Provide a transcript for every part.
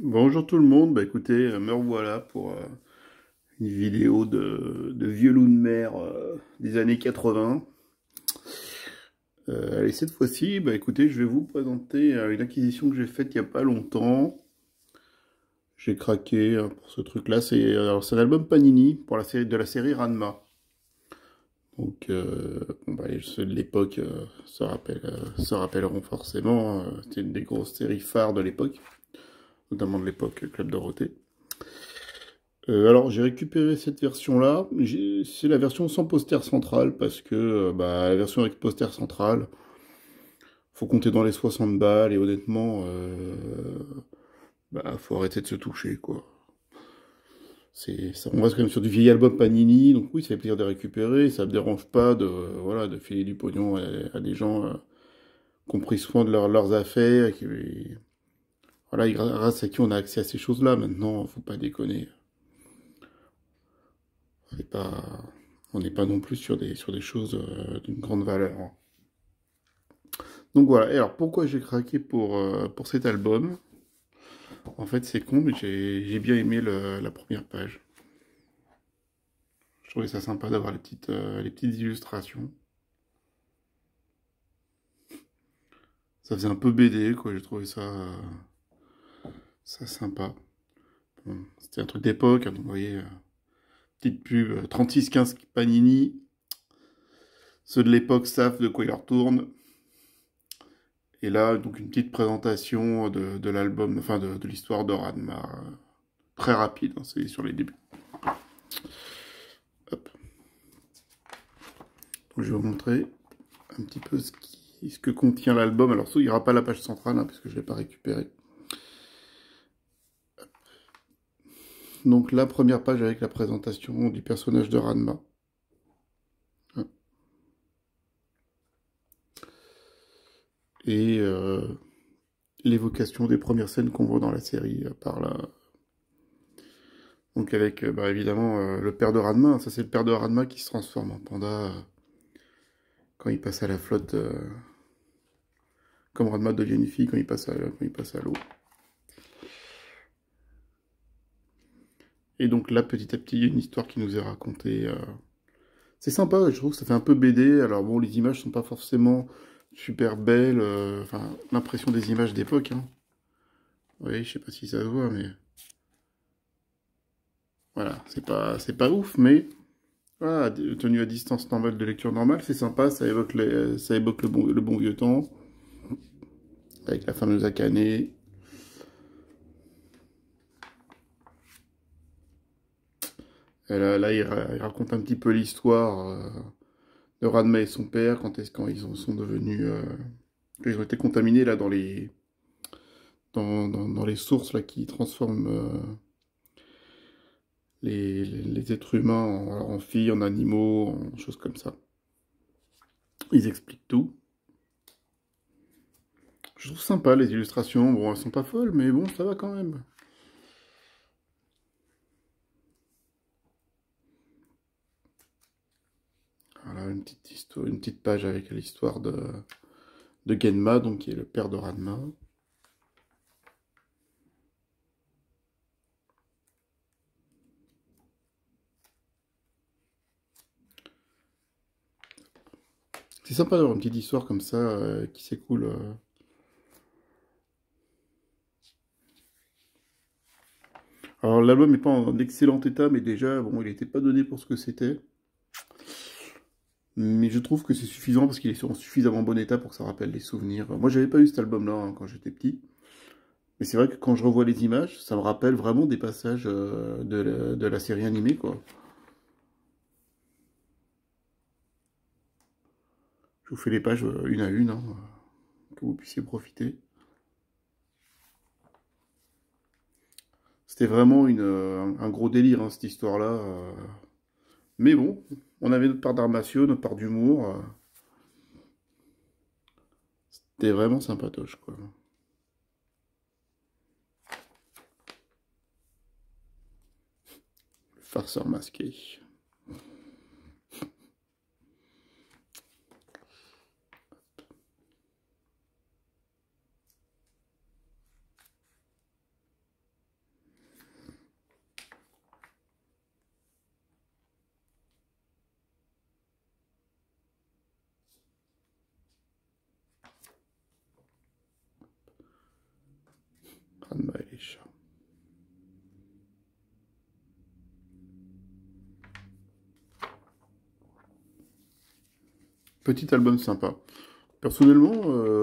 Bonjour tout le monde, bah écoutez, me revoilà pour une vidéo de vieux loup de mer des années 80. Allez, cette fois-ci, bah écoutez, je vais vous présenter une acquisition que j'ai faite il n'y a pas longtemps. J'ai craqué pour ce truc-là, c'est un album Panini pour de la série Ranma. Donc, bon, bah, ceux de l'époque se rappelleront forcément, c'était une des grosses séries phares de l'époque, notamment de l'époque Club Dorothée. Alors j'ai récupéré cette version-là, c'est la version sans poster central parce que bah, la version avec poster central, faut compter dans les 60 balles et honnêtement, bah, faut arrêter de se toucher quoi. On reste quand même sur du vieil album Panini, donc oui, ça fait plaisir de récupérer, ça me dérange pas voilà, de filer du pognon à des gens qui ont pris soin de leurs affaires, voilà, grâce à qui on a accès à ces choses-là. Maintenant, faut pas déconner. C'est pas, on n'est pas non plus sur des choses d'une grande valeur, hein. Donc voilà, et alors pourquoi j'ai craqué pour cet album? En fait, c'est con, mais j'ai bien aimé la première page. Je trouvais ça sympa d'avoir les petites illustrations. Ça faisait un peu BD, quoi, j'ai trouvé ça sympa. Bon, c'était un truc d'époque, hein, donc vous voyez, petite pub 36-15 Panini. Ceux de l'époque savent de quoi il retourne. Et là, donc une petite présentation de l'album, enfin de l'histoire de Ranma. Très rapide, hein, c'est sur les débuts. Hop. Donc, je vais vous montrer un petit peu ce que contient l'album. Alors, il n'y aura pas la page centrale, hein, parce que je ne l'ai pas récupéré. Donc, la première page avec la présentation du personnage de Ranma. Et l'évocation des premières scènes qu'on voit dans la série par là. Donc, avec, bah, évidemment, le père de Ranma. Ça, c'est le père de Ranma qui se transforme en panda quand il passe à la flotte. Comme Ranma devient une fille quand quand il passe à l'eau. Et donc là, petit à petit, il y a une histoire qui nous est racontée. C'est sympa, je trouve que ça fait un peu BD. Alors bon, les images sont pas forcément super belles. Enfin, l'impression des images d'époque, hein. Oui, je sais pas si ça se voit, mais voilà, c'est pas ouf, mais voilà, tenu à distance normale de lecture normale, c'est sympa. Ça évoque le bon vieux temps avec la fameuse Akane. Et là, il raconte un petit peu l'histoire de Ranma et son père quand sont devenus, quand ils ont été contaminés là dans les sources là qui transforment les êtres humains en filles, en animaux, en choses comme ça. Ils expliquent tout. Je trouve sympa les illustrations. Bon, elles sont pas folles, mais bon, ça va quand même. Voilà, une petite page avec l'histoire de Genma, donc qui est le père de Ranma. C'est sympa d'avoir une petite histoire comme ça qui s'écoule. Alors l'album n'est pas en excellent état, mais déjà, bon, il n'était pas donné pour ce que c'était. Mais je trouve que c'est suffisant parce qu'il est en suffisamment bon état pour que ça rappelle des souvenirs. Moi, j'avais pas eu cet album-là hein, quand j'étais petit. Mais c'est vrai que quand je revois les images, ça me rappelle vraiment des passages de la série animée, quoi. Je vous fais les pages une à une, hein, que vous puissiez profiter. C'était vraiment un gros délire, hein, cette histoire-là. Mais bon, on avait notre part d'armatio, notre part d'humour. C'était vraiment sympatoche, quoi. Le farceur masqué. Petit album sympa. Personnellement,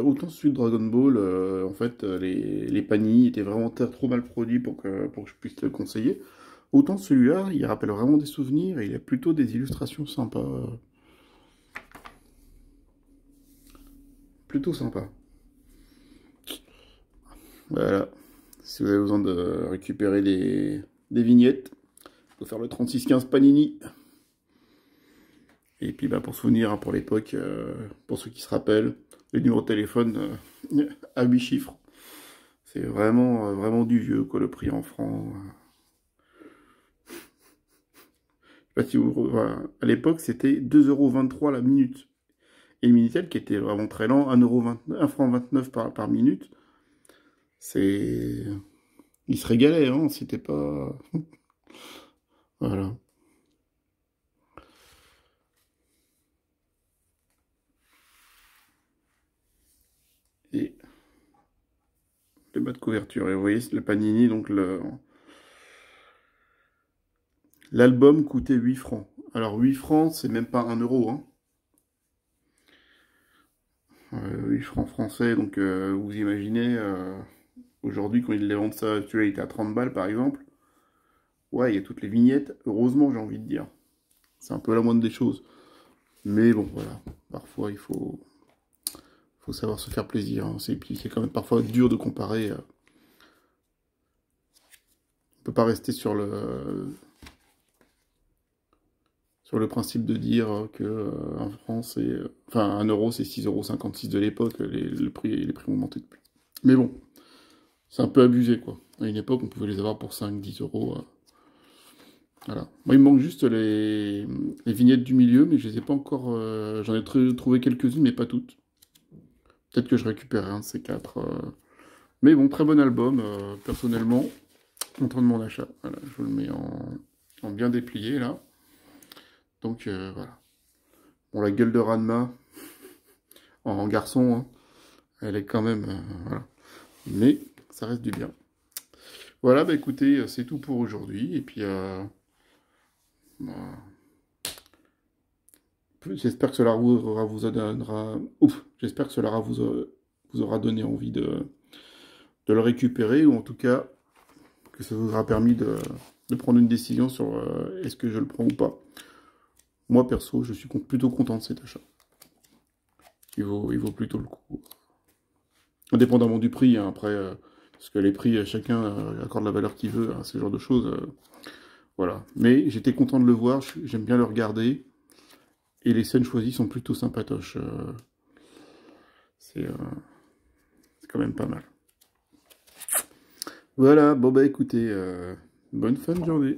autant celui de Dragon Ball, en fait, les Panini étaient vraiment trop mal produits pour que je puisse le conseiller. Autant celui-là, il rappelle vraiment des souvenirs et il a plutôt des illustrations sympas. Plutôt sympa. Voilà. Si vous avez besoin de récupérer des vignettes, il faut faire le 3615 Panini. Et puis bah, pour se souvenir, hein, pour l'époque, pour ceux qui se rappellent, le numéro de téléphone à 8 chiffres. C'est vraiment, vraiment du vieux, quoi, le prix en francs. Je sais pas si vous... Voilà. À l'époque, c'était 2,23 € la minute. Et le Minitel, qui était vraiment très lent, 1 franc 29 par minute. C'est... Il se régalait, hein, c'était pas... Voilà. Et le bas de couverture. Et vous voyez, le Panini, donc l'album coûtait 8 francs. Alors 8 francs, c'est même pas 1 €, hein. 8 francs français, donc vous imaginez, aujourd'hui, quand ils les vendent ça, celui-là il était à 30 balles par exemple. Ouais, il y a toutes les vignettes, heureusement j'ai envie de dire. C'est un peu la moindre des choses. Mais bon, voilà, parfois il faut savoir se faire plaisir, hein. Puis c'est quand même parfois dur de comparer. On peut pas rester sur le principe de dire que en France, enfin 1 € c'est 6,56 € de l'époque, les prix ont monté depuis. Mais bon, c'est un peu abusé quoi. À une époque, on pouvait les avoir pour 5-10 €. Voilà. Moi, il me manque juste les vignettes du milieu, mais je les ai pas encore. J'en ai trouvé quelques-unes, mais pas toutes. Peut-être que je récupérerai un de ces quatre. Mais bon, très bon album, personnellement. Content de mon achat. Voilà, je vous le mets en bien déplié, là. Donc, voilà. Bon, la gueule de Ranma, en garçon, hein, elle est quand même... voilà. Mais, ça reste du bien. Voilà, bah écoutez, c'est tout pour aujourd'hui. Et puis, bah, j'espère que cela vous donnera... Ouf, j'espère que cela vous aura donné envie de le récupérer, ou en tout cas, que ça vous aura permis de prendre une décision sur est-ce que je le prends ou pas. Moi, perso, je suis plutôt content de cet achat. Il vaut plutôt le coup. Indépendamment du prix, hein, après, parce que les prix, chacun accorde la valeur qu'il veut à ce genre de choses. Voilà. Mais j'étais content de le voir, j'aime bien le regarder. Et les scènes choisies sont plutôt sympatoches. C'est quand même pas mal. Voilà, bon bah écoutez, bonne fin de journée.